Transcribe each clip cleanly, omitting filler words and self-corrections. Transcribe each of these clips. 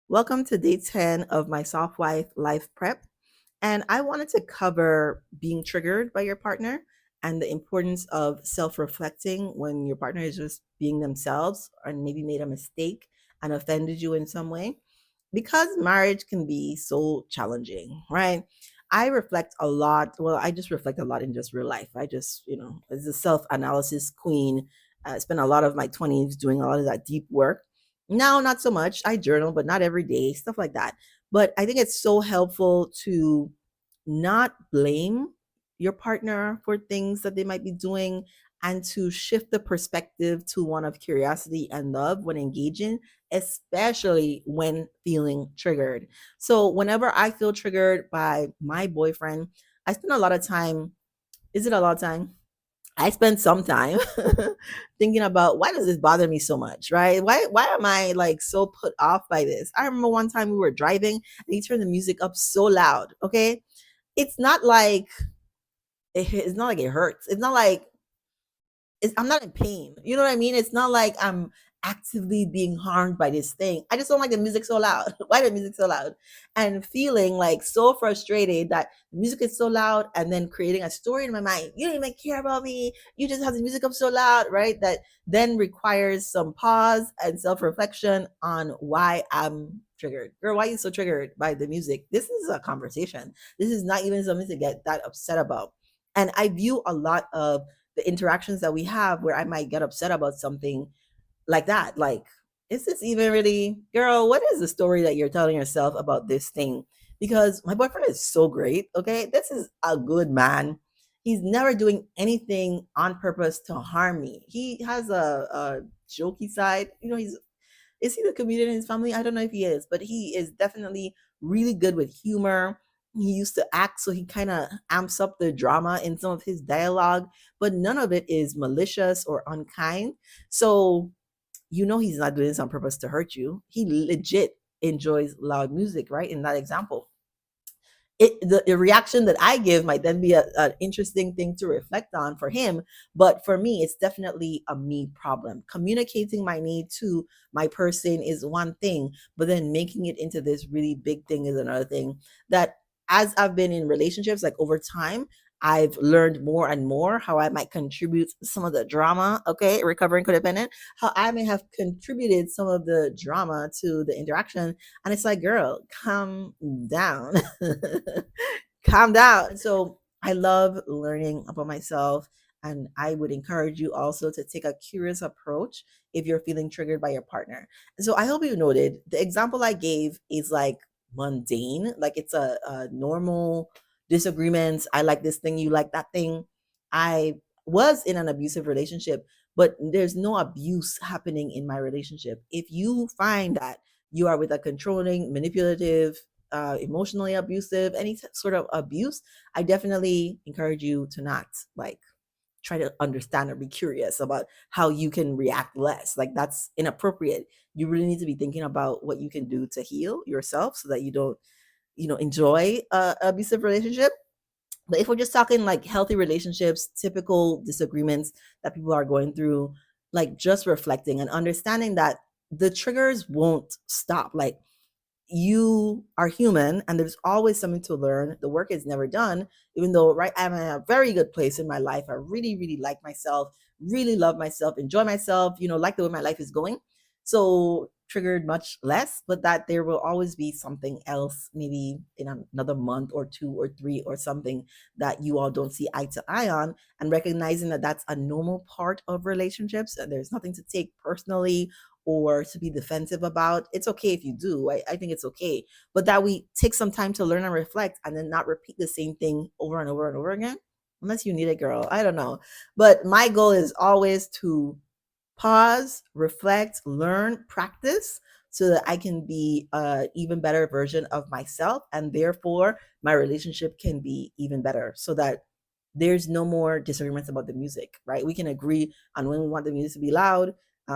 Welcome to day 10 of my Soft Wife Life Prep. And I wanted to cover being triggered by your partner and the importance of self reflecting when your partner is just being themselves or maybe made a mistake and offended you in some way. Because marriage can be so challenging, right? I reflect a lot. Well, I just reflect a lot in just real life. As a self analysis queen, I spent a lot of my 20s doing a lot of that deep work. Now, not so much. I journal, but not every day, stuff like that. But I think it's so helpful to not blame your partner for things that they might be doing and to shift the perspective to one of curiosity and love when engaging, especially when feeling triggered. So, whenever I feel triggered by my boyfriend, I spend a lot of time. Is it a lot of time? I spend some time thinking about why does this bother me so much, right? Why am I like so put off by this? I remember one time we were driving and he turned the music up so loud. Okay, it's not like it's not like it hurts. It's not like I'm not in pain. You know what I mean? It's not like I'm actively being harmed by this thing. I just don't like the music so loud. Why the music so loud? And feeling like so frustrated that the music is so loud and then creating a story in my mind. You don't even care about me. You just have the music up so loud, right? That then requires some pause and self-reflection on why I'm triggered. Girl, why are you so triggered by the music? This is a conversation. This is not even something to get that upset about. And I view a lot of the interactions that we have where I might get upset about something like that. Like, is this even really, girl, what is the story that you're telling yourself about this thing? Because my boyfriend is so great. Okay. This is a good man. He's never doing anything on purpose to harm me. He has a jokey side. Is he the comedian in his family? I don't know if he is, but he is definitely really good with humor. He used to act, so he kind of amps up the drama in some of his dialogue, but none of it is malicious or unkind. So he's not doing this on purpose to hurt you. He legit enjoys loud music, right? In that example, the reaction that I give might then be an interesting thing to reflect on for him. But for me, it's definitely a me problem. Communicating my need to my person is one thing, but then making it into this really big thing is another thing. That as I've been in relationships, like over time, I've learned more and more how I might contribute some of the drama, okay, recovering codependent, how I may have contributed some of the drama to the interaction. And it's like, girl, calm down. Calm down. So I love learning about myself. And I would encourage you also to take a curious approach if you're feeling triggered by your partner. And so I hope you noted the example I gave is like mundane, like it's a normal disagreement. I like this thing, you like that thing. I was in an abusive relationship, but there's no abuse happening in my relationship. If you find that you are with a controlling, manipulative, emotionally abusive, any sort of abuse, I definitely encourage you to not like try to understand or be curious about how you can react less. Like that's inappropriate. You really need to be thinking about what you can do to heal yourself so that you don't, enjoy a abusive relationship. But if we're just talking like healthy relationships, typical disagreements that people are going through, like just reflecting and understanding that the triggers won't stop. Like you are human and there's always something to learn. The work is never done, even though right I'm in a very good place in my life. I really, really like myself, really love myself, enjoy myself, like the way my life is going. So triggered much less, but that there will always be something else, maybe in another month or two or three or something that you all don't see eye to eye on, and recognizing that that's a normal part of relationships and there's nothing to take personally or to be defensive about. It's okay if you do. I think it's okay. But that we take some time to learn and reflect and then not repeat the same thing over and over and over again. Unless you need it, girl. I don't know. But my goal is always to pause, reflect, learn, practice so that I can be an even better version of myself. And therefore, my relationship can be even better so that there's no more disagreements about the music, right? We can agree on when we want the music to be loud.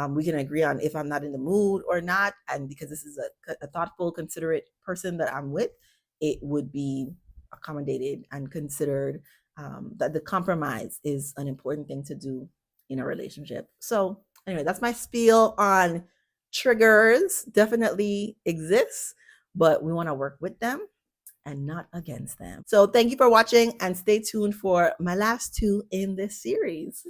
We can agree on if I'm not in the mood or not. And because this is a thoughtful, considerate person that I'm with, it would be accommodated and considered, that the compromise is an important thing to do in a relationship. So, anyway, that's my spiel on Triggers definitely exist, but we want to work with them and not against them. So thank you for watching and stay tuned for my last two in this series.